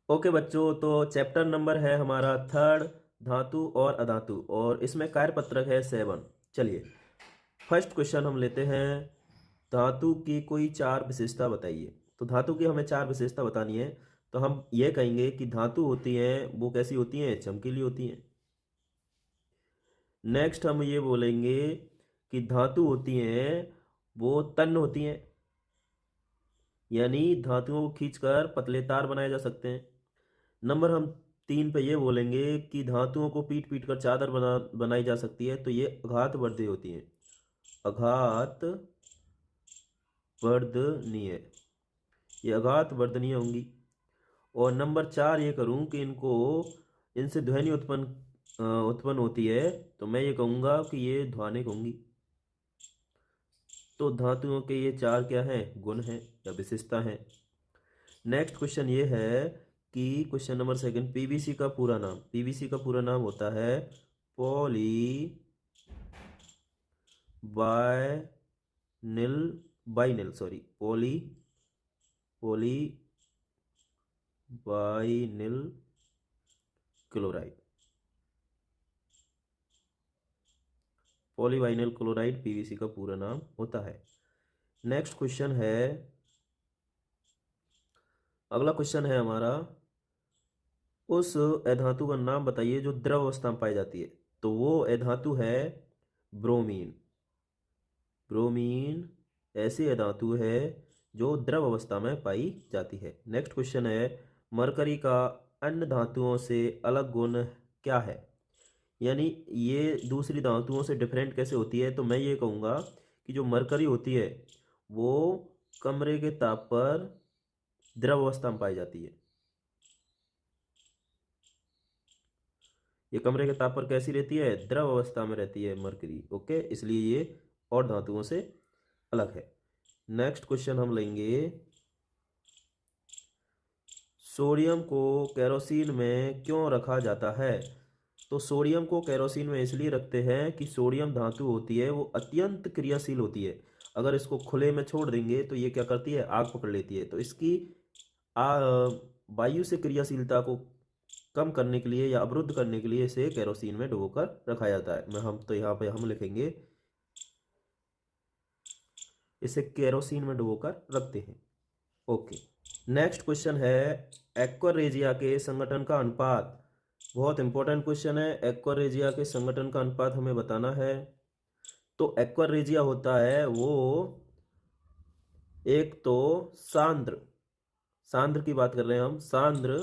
Okay बच्चों, तो chapter number है हमारा थर्ड, धातु और अधातु, और इसमें कार्यपत्रक है 7। चलिए फर्स्ट क्वेश्चन हम लेते हैं। धातु की कोई चार विशेषता बताइए। तो धातु की हमें चार विशेषता बतानी है। तो हम ये कहेंगे कि धातु होती हैं वो कैसी होती हैं, चमकीली होती हैं। नेक्स्ट हम ये बोलेंगे कि धातु होती हैं वो तन्य होती हैं, यानी धातुओं को खींचकर पतले तार बनाए जा सकते हैं। नंबर हम 3 पे ये बोलेंगे कि धातुओं को पीट पीट कर चादर बनाई जा सकती है, तो ये अघात वर्धीय होती है, अघात वर्धनीय, ये अघात वर्धनीय होंगी। और नंबर 4 ये करूं कि इनसे ध्वनि उत्पन्न होती है, तो मैं ये कहूंगा कि ये ध्वनिक होंगी। तो धातुओं के ये चार क्या हैं, गुण हैं या विशेषता हैं। नेक्स्ट क्वेश्चन ये है कि क्वेश्चन नंबर 2, पीवीसी का पूरा नाम। पीवीसी का पूरा नाम होता है poly vinyl vinyl sorry poly vinyl chloride. Polyvinyl chloride PVC का पूरा नाम होता है। नेक्स्ट क्वेश्चन है, अगला क्वेश्चन है हमारा, उस अधातु का नाम बताइए जो द्रव अवस्था में पाई जाती है। तो वो अधातु है ब्रोमीन। ब्रोमीन ऐसी अधातु है जो द्रव अवस्था में पाई जाती है। नेक्स्ट क्वेश्चन है, मरकरी का अन्य धातुओं से अलग गुण क्या है, यानी ये दूसरी धातुओं से डिफरेंट कैसे होती है। तो मैं ये कहूँगा कि जो मरकरी होती है वो कमरे के ताप पर द्रव अवस्था में पाई जाती है। ये कमरे के ताप पर कैसी रहती है, द्रव अवस्था में रहती है मरकरी। ओके, इसलिए ये और धातुओं से अलग है। नेक्स्ट क्वेश्चन हम लेंगे, सोडियम को केरोसिन में क्यों रखा जाता है। तो सोडियम को केरोसिन में इसलिए रखते हैं कि सोडियम धातु होती है वो अत्यंत क्रियाशील होती है। अगर इसको खुले में छोड़ देंगे तो ये क्या करती है, आग पकड़ लेती है। तो इसकी वायु से क्रियाशीलता को कम करने के लिए या अवरुद्ध करने के लिए इसे केरोसिन में डुबोकर रखा जाता है। मैं हम तो यहाँ पे हम लिखेंगे इसे केरोसिन में डुबोकर रखते हैं। ओके, नेक्स्ट क्वेश्चन है, एक्वारेजिया के संगठन का अनुपात। बहुत इंपॉर्टेंट क्वेश्चन है। एक्वारेजिया के संगठन का अनुपात हमें बताना है। तो एक्वारेजिया होता है वो एक तो सांद्र, सांद्र की बात कर रहे हैं हम, सांद्र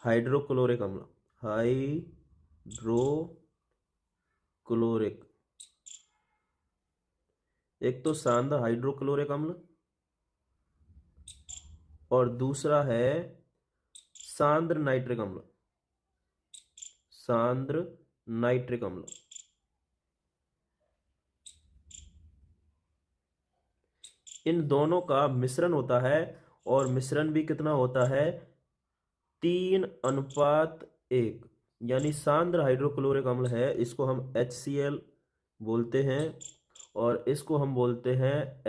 हाइड्रोक्लोरिक अम्ल, हाइड्रोक्लोरिक, एक तो सांद्र हाइड्रोक्लोरिक अम्ल और दूसरा है सांद्र नाइट्रिक अम्ल, सांद्र नाइट्रिक अम्ल। इन दोनों का मिश्रण होता है, और मिश्रण भी कितना होता है, 3:1। यानी सांद्र हाइड्रोक्लोरिक अम्ल है, इसको हम HCl बोलते हैं, और इसको हम बोलते हैं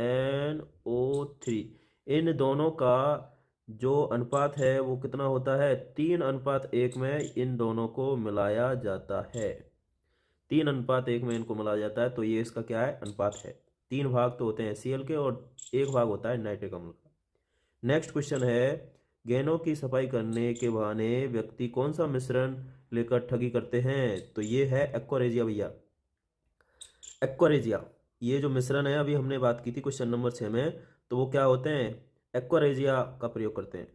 HNO3। इन दोनों का जो अनुपात है वो कितना होता है, 3:1 में इन दोनों को मिलाया जाता है। 3:1 में इनको मिलाया जाता है, तो ये इसका क्या है, अनुपात है। 3 भाग तो होते हैं HCl के, और 1 भाग होता है नाइट्रिक अम्ल का। नेक्स्ट क्वेश्चन है, गहनों की सफाई करने के बहाने व्यक्ति कौन सा मिश्रण लेकर ठगी करते हैं। तो ये है एक्वारेजिया भैया। एक्वारेजिया, ये जो मिश्रण है अभी हमने बात की थी क्वेश्चन नंबर 6 में, तो वो क्या होते हैं, एक्वारेजिया का प्रयोग करते हैं।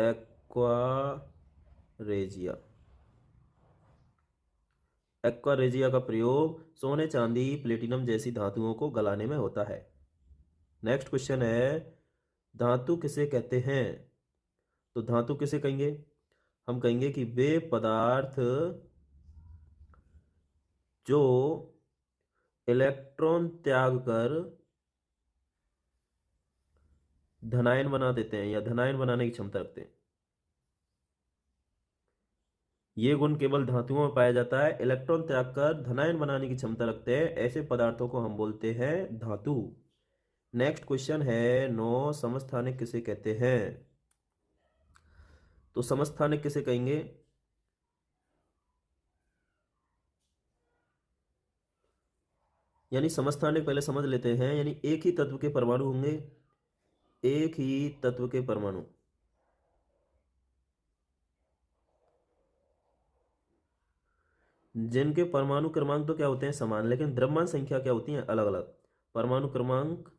एक्वारेजिया, एक्वारेजिया का प्रयोग सोने चांदी प्लेटिनम जैसी धातुओं को गलाने में होता है। नेक्स्ट क्वेश्चन है, धातु किसे कहते हैं। तो धातु किसे कहेंगे, हम कहेंगे कि वे पदार्थ जो इलेक्ट्रॉन त्याग कर धनायन बना देते हैं या धनायन बनाने की क्षमता रखते हैं। ये गुण केवल धातुओं में पाया जाता है, इलेक्ट्रॉन त्याग कर धनायन बनाने की क्षमता रखते हैं, ऐसे पदार्थों को हम बोलते हैं धातु। नेक्स्ट क्वेश्चन है, नौ समस्थानिक किसे कहते हैं? तो समस्थानिक किसे कहेंगे? यानी समस्थानिक पहले समझ लेते हैं, यानी एक ही तत्व के परमाणु होंगे, एक ही तत्व के परमाणु, जिनके परमाणु क्रमांक तो क्या होते हैं समान, लेकिन द्रव्यमान संख्या क्या होती है अलग अलग। परमाणु क्रमांक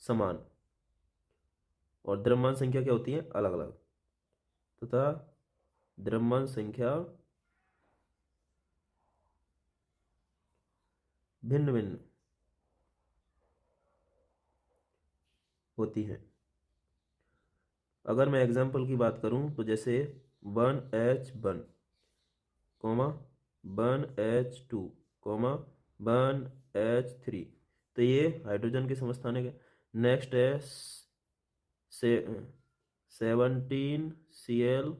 समान और द्रव्यमान संख्या क्या होती है अलग अलग, तथा द्रव्यमान संख्या भिन्न भिन्न होती है। अगर मैं एग्जाम्पल की बात करूं तो जैसे 1H1 coma 1H2 coma 1H3, तो ये हाइड्रोजन के समस्थानिक है। नेक्स्ट है से 17Cl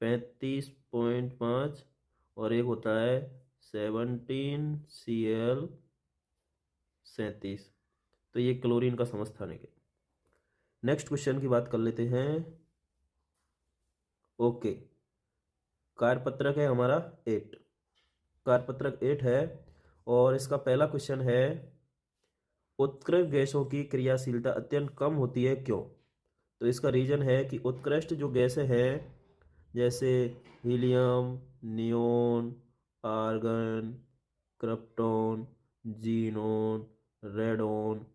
35.5 और एक होता है 17Cl 37, तो ये क्लोरीन का समस्थानिक है। नेक्स्ट क्वेश्चन की बात कर लेते हैं। ओके, कार्यपत्रक है हमारा 8, कार्यपत्रक 8 है और इसका पहला क्वेश्चन है, उत्कृष्ट गैसों की क्रियाशीलता अत्यंत कम होती है क्यों? तो इसका रीजन है कि उत्कृष्ट जो गैसें हैं जैसे helium, neon, argon, krypton, xenon, radon,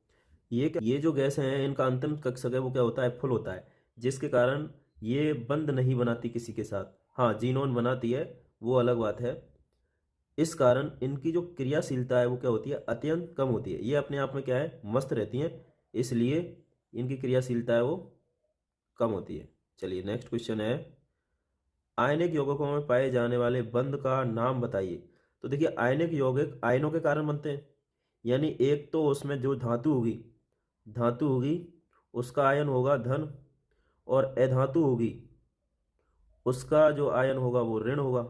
ये जो गैस हैं इनका अंतिम कक्षक है वो क्या होता है फुल होता है, जिसके कारण ये बंद नहीं बनाती किसी के साथ। हाँ, जीनोन बनाती है, वो अलग बात है। इस कारण इनकी जो क्रियाशीलता है वो क्या होती है अत्यंत कम होती है। ये अपने आप में क्या है मस्त रहती हैं, इसलिए इनकी क्रियाशीलता है वो कम होती है। चलिए नेक्स्ट क्वेश्चन है, आयनिक यौगिकों में पाए जाने वाले बंध का नाम बताइए। तो देखिए आयनिक यौगिक आयनों के कारण बनते हैं, यानी एक तो उसमें जो धातु होगी उसका आयन होगा धन, और अधातु होगी उसका जो आयन होगा वो ऋण होगा,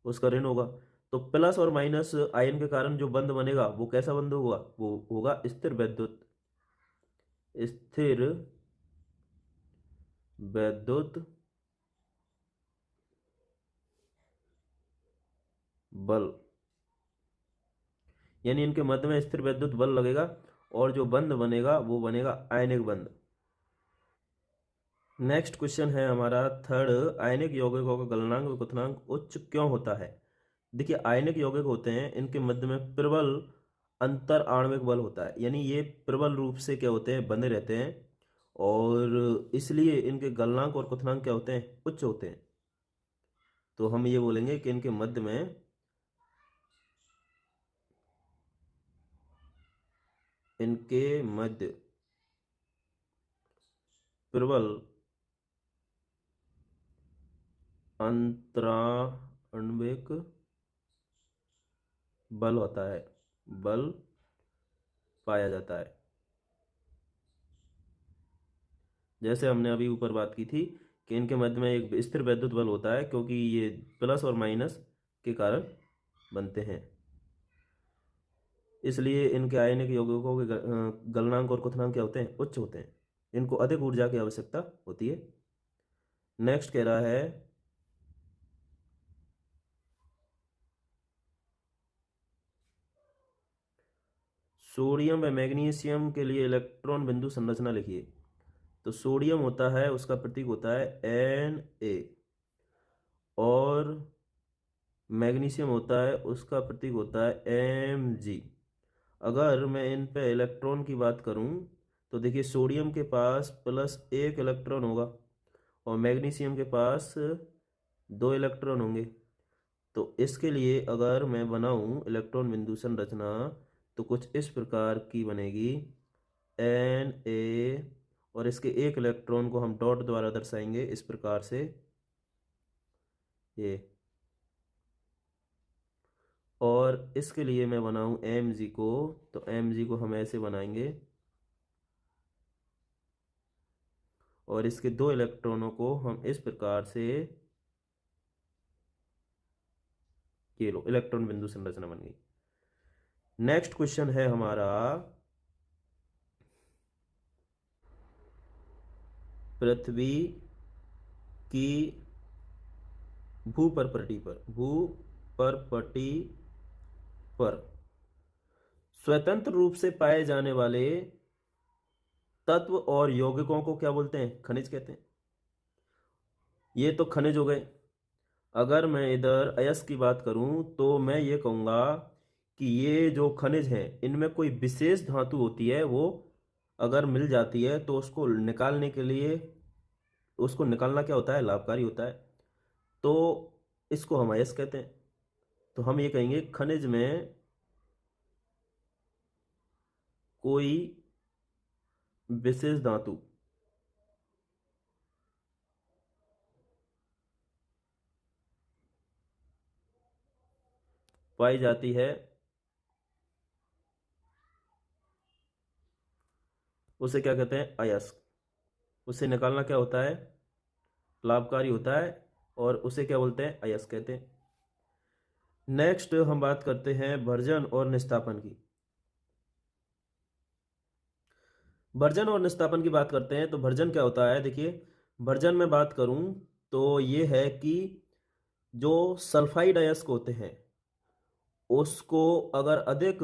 उसका ऋण होगा। तो प्लस और माइनस आयन के कारण जो बंध बनेगा वो कैसा बंध होगा, वो होगा स्थिर वैद्युत, स्थिर वैद्युत बल, यानी इनके मध्य में स्थिर वैद्युत बल लगेगा और जो बंध बनेगा वो बनेगा आयनिक बंध। नेक्स्ट क्वेश्चन है हमारा थर्ड, आयनिक यौगिकों का गलनांक व क्वथनांक उच्च क्यों होता है? देखिए आयनिक यौगिक होते हैं इनके मध्य में प्रबल अंतर आणविक बल होता है, यानी ये प्रबल रूप से क्या होते हैं बंधे रहते हैं, और इसलिए इनके गलनांक और क्वथनांक क्या होते हैं उच्च होते हैं। तो हम ये बोलेंगे कि इनके मध्य में प्रबल अंतराण्विक बल होता है, बल पाया जाता है। जैसे हमने अभी ऊपर बात की थी कि इनके मध्य में एक स्थिर वैद्युत बल होता है, क्योंकि ये प्लस और माइनस के कारण बनते हैं, इसलिए इनके आयनिक यौगिकों के गलनांक और क्वथनांक क्या होते हैं उच्च होते हैं, इनको अधिक ऊर्जा की आवश्यकता होती है। नेक्स्ट कह रहा है, सोडियम व मैग्नीशियम के लिए इलेक्ट्रॉन बिंदु संरचना लिखिए। तो सोडियम होता है उसका प्रतीक होता है Na, और मैग्नीशियम होता है उसका प्रतीक होता है Mg। अगर मैं इन पे इलेक्ट्रॉन की बात करूं तो देखिए सोडियम के पास +1 इलेक्ट्रॉन होगा और मैग्नीशियम के पास 2 इलेक्ट्रॉन होंगे। तो इसके लिए अगर मैं बनाऊं इलेक्ट्रॉन बिंदु संरचना तो कुछ इस प्रकार की बनेगी Na, और इसके एक इलेक्ट्रॉन को हम डॉट द्वारा दर्शाएंगे इस प्रकार से ये, और इसके लिए मैं बनाऊं Mg को, तो Mg को हम ऐसे बनाएंगे और इसके 2 इलेक्ट्रॉनों को हम इस प्रकार से, ये लो इलेक्ट्रॉन बिंदु संरचना बन गई। नेक्स्ट क्वेश्चन है हमारा, पृथ्वी की भूपरपटी पर स्वतंत्र रूप से पाए जाने वाले तत्व और यौगिकों को क्या बोलते हैं? खनिज कहते हैं। ये तो खनिज हो गए। अगर मैं इधर अयस्क की बात करूं तो मैं ये कहूंगा कि ये जो खनिज हैं इनमें कोई विशेष धातु होती है, वो अगर मिल जाती है तो उसको निकालने के लिए, उसको निकालना क्या होता है? लाभकारी होता है। तो इसको हम अयस्क कहते हैं। तो हम ये कहेंगे खनिज में कोई विशेष धातु पाई जाती है, उसे क्या कहते हैं? अयस्क। उसे निकालना क्या होता है? लाभकारी होता है, और उसे क्या बोलते हैं? अयस्क कहते हैं। नेक्स्ट हम बात करते हैं भर्जन और निस्तापन की। भर्जन और निस्तापन की बात करते हैं तो भर्जन क्या होता है? देखिए, भर्जन में बात करूं तो ये है कि जो सल्फाइड अयस्क होते हैं उसको अगर अधिक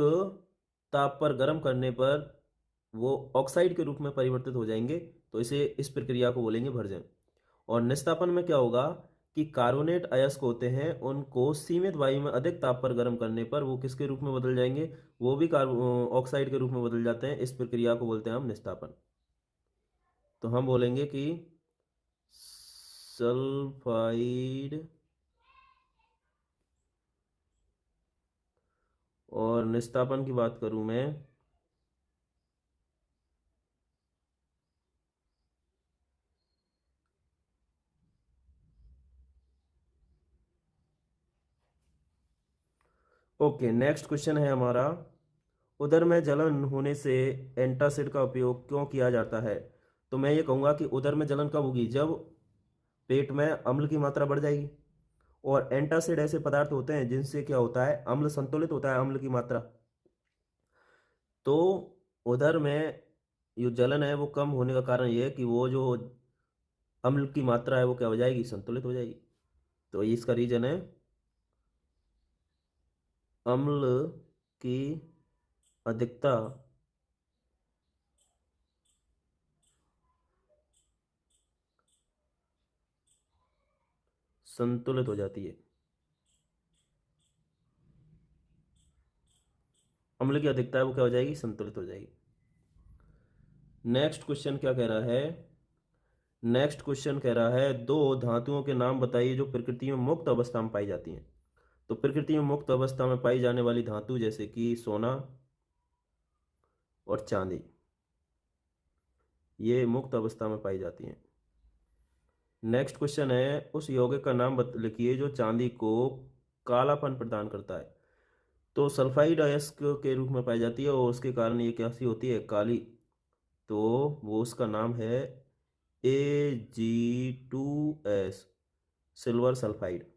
ताप पर गर्म करने पर वो ऑक्साइड के रूप में परिवर्तित हो जाएंगे, तो इसे, इस प्रक्रिया को बोलेंगे भर्जन। और निस्तापन में क्या होगा कि कार्बोनेट अयस्क होते हैं उनको सीमित वायु में अधिक ताप पर गर्म करने पर वो किसके रूप में बदल जाएंगे? वो भी ऑक्साइड के रूप में बदल जाते हैं। इस प्रक्रिया को बोलते हैं हम निस्तापन। तो हम बोलेंगे कि सल्फाइड और निस्तापन की बात करूं मैं ओके, नेक्स्ट क्वेश्चन है हमारा, उदर में जलन होने से एंटासिड का उपयोग क्यों किया जाता है? तो मैं ये कहूँगा कि उदर में जलन कब होगी? जब पेट में अम्ल की मात्रा बढ़ जाएगी। और एंटासिड ऐसे पदार्थ होते हैं जिनसे क्या होता है? अम्ल संतुलित होता है, अम्ल की मात्रा। तो उदर में जो जलन है वो कम होने का कारण ये है कि वो जो अम्ल की मात्रा है वो क्या हो जाएगी? संतुलित हो जाएगी। तो ये इसका रीजन है, अम्ल की अधिकता संतुलित हो जाती है। अम्ल की अधिकता है वो क्या हो जाएगी? संतुलित हो जाएगी। नेक्स्ट क्वेश्चन क्या कह रहा है? नेक्स्ट क्वेश्चन कह रहा है दो धातुओं के नाम बताइए जो प्रकृति में मुक्त अवस्था में पाई जाती हैं। तो प्रकृति में मुक्त अवस्था में पाई जाने वाली धातु जैसे कि सोना और चांदी, ये मुक्त अवस्था में पाई जाती हैं। नेक्स्ट क्वेश्चन है उस यौगिक का नाम लिखिए जो चांदी को कालापन प्रदान करता है। तो सल्फाइड अयस्क के रूप में पाई जाती है और उसके कारण ये कैसी होती है? काली। तो वो, उसका नाम है Ag2S, सिल्वर सल्फाइड,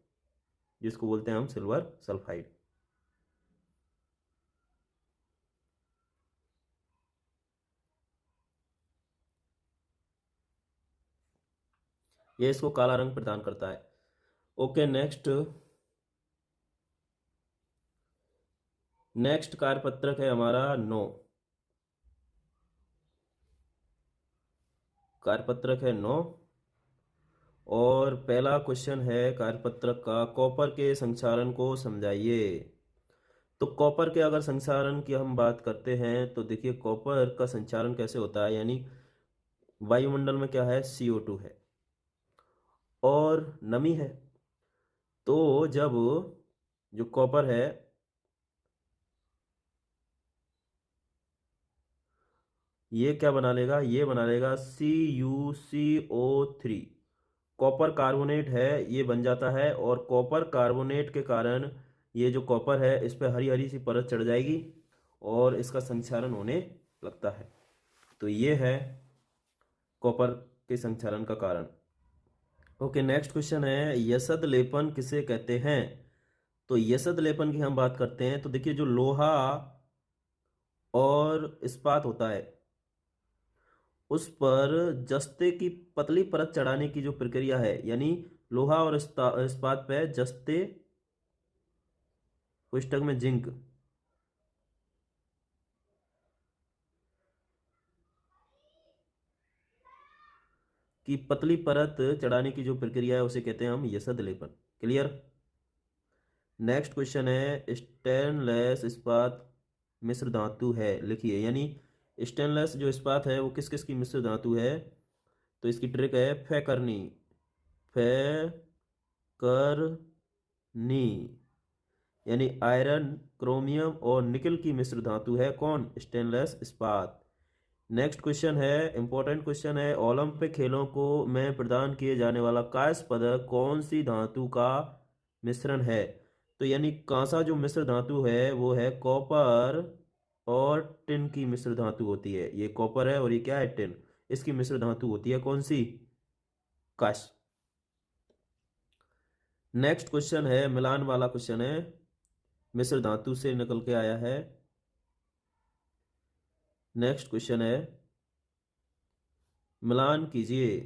जिसको बोलते हैं हम सिल्वर सल्फाइड। ये इसको काला रंग प्रदान करता है। Okay, next. नेक्स्ट कार्यपत्रक है हमारा 9। कार्यपत्रक है 9 और पहला क्वेश्चन है कार्यपत्रक का, कॉपर के संक्षारण को समझाइए। तो कॉपर के अगर संक्षारण की हम बात करते हैं तो देखिए कॉपर का संक्षारण कैसे होता है, यानी वायुमंडल में क्या है? CO2 है और नमी है। तो जब जो कॉपर है ये क्या बना लेगा? ये बना लेगा CuCO3। कॉपर कार्बोनेट है ये बन जाता है, और कॉपर कार्बोनेट के कारण ये जो कॉपर है इस पर हरी हरी सी परत चढ़ जाएगी और इसका संक्षारण होने लगता है। तो ये है कॉपर के संक्षारण का कारण। ओके, नेक्स्ट क्वेश्चन है यसद लेपन किसे कहते हैं? तो यसद लेपन की हम बात करते हैं तो देखिए जो लोहा और इस्पात होता है उस पर जस्ते की पतली परत चढ़ाने की जो प्रक्रिया है, यानी लोहा और इस्पात पे जस्ते, पुस्तक में जिंक की पतली परत चढ़ाने की जो प्रक्रिया है उसे कहते हैं हम यशद लेपन। क्लियर। नेक्स्ट क्वेश्चन है, स्टेनलेस इस्पात मिश्र धातु है, लिखिए। यानी स्टेनलेस जो इस्पात है वो किस किस की मिश्र धातु है? तो इसकी ट्रिक है फैकर्नी, फैकर्नी, यानी आयरन, क्रोमियम और निकल की मिश्र धातु है कौन? स्टेनलेस इस्पात। नेक्स्ट क्वेश्चन है, इंपॉर्टेंट क्वेश्चन है, ओलंपिक खेलों को में प्रदान किए जाने वाला कांस्य पदक कौन सी धातु का मिश्रण है? तो यानी कांसा जो मिश्र धातु है वो है कॉपर और टिन की मिश्र धातु होती है। ये कॉपर है और ये क्या है? टिन। इसकी मिश्र धातु होती है कौन सी? कांस्य। नेक्स्ट क्वेश्चन है, मिलान वाला क्वेश्चन है, मिश्र धातु से निकल के आया है। नेक्स्ट क्वेश्चन है, मिलान कीजिए।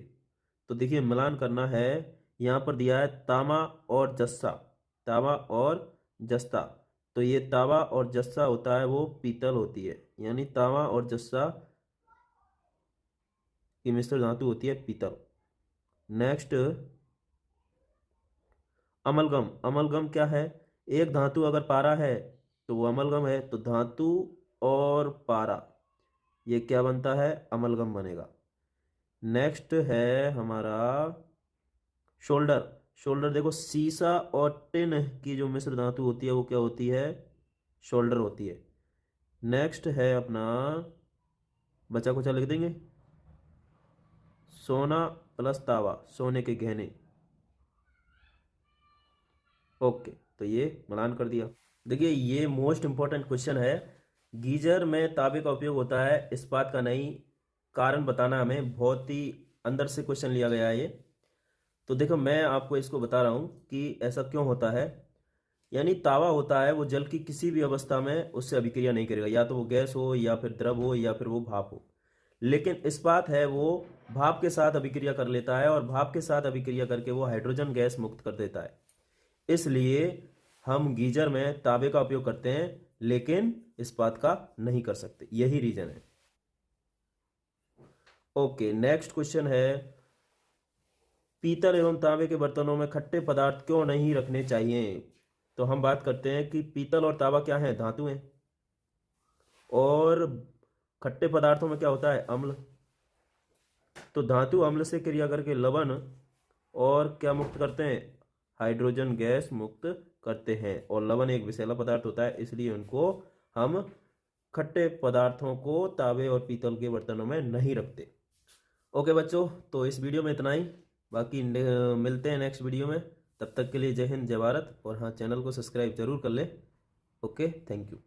तो देखिए मिलान करना है, यहां पर दिया है तामा और जस्सा, तामा और जस्ता। तो ये तावा और जस्सा होता है वो पीतल होती है, यानी तावा और जस्सा की मिश्र धातु होती है पीतल। Next, amalgam. अमलगम क्या है? एक धातु अगर पारा है तो वो अमलगम है, तो धातु और पारा ये क्या बनता है? अमलगम बनेगा। नेक्स्ट है हमारा शोल्डर। शोल्डर देखो, सीसा और टिन की जो मिश्र धातु होती है वो क्या होती है? शोल्डर होती है। नेक्स्ट है अपना, बचा कुचा लिख देंगे, सोना प्लस तावा, सोने के गहने। ओके, तो ये मिलान कर दिया। देखिए ये मोस्ट इंपॉर्टेंट क्वेश्चन है, गीजर में तांबे का उपयोग होता है, इस्पात का नहीं। कारण बताना हमें, बहुत ही अंदर से क्वेश्चन लिया गया है ये। तो देखो मैं आपको इसको बता रहा हूं कि ऐसा क्यों होता है। यानी तावा होता है वो जल की किसी भी अवस्था में उससे अभिक्रिया नहीं करेगा, या तो वो गैस हो या फिर द्रव हो या फिर वो भाप हो। लेकिन इस्पात है वो भाप के साथ अभिक्रिया कर लेता है, और भाप के साथ अभिक्रिया करके वो हाइड्रोजन गैस मुक्त कर देता है। इसलिए हम गीजर में तांबे का उपयोग करते हैं लेकिन इस्पात का नहीं कर सकते, यही रीजन है। ओके, नेक्स्ट क्वेश्चन है, पीतल एवं तांबे के बर्तनों में खट्टे पदार्थ क्यों नहीं रखने चाहिए? तो हम बात करते हैं कि पीतल और तांबा क्या है? धातु हैं, और खट्टे पदार्थों में क्या होता है? अम्ल। तो धातु अम्ल से क्रिया करके लवण और क्या मुक्त करते हैं? हाइड्रोजन गैस मुक्त करते हैं, और लवण एक विषैला पदार्थ होता है, इसलिए उनको हम खट्टे पदार्थों को तांबे और पीतल के बर्तनों में नहीं रखते। ओके बच्चों, तो इस वीडियो में इतना ही, बाकी मिलते हैं नेक्स्ट वीडियो में। तब तक के लिए जय हिंद जय भारत, और हाँ चैनल को सब्सक्राइब जरूर कर ले। Okay, thank you.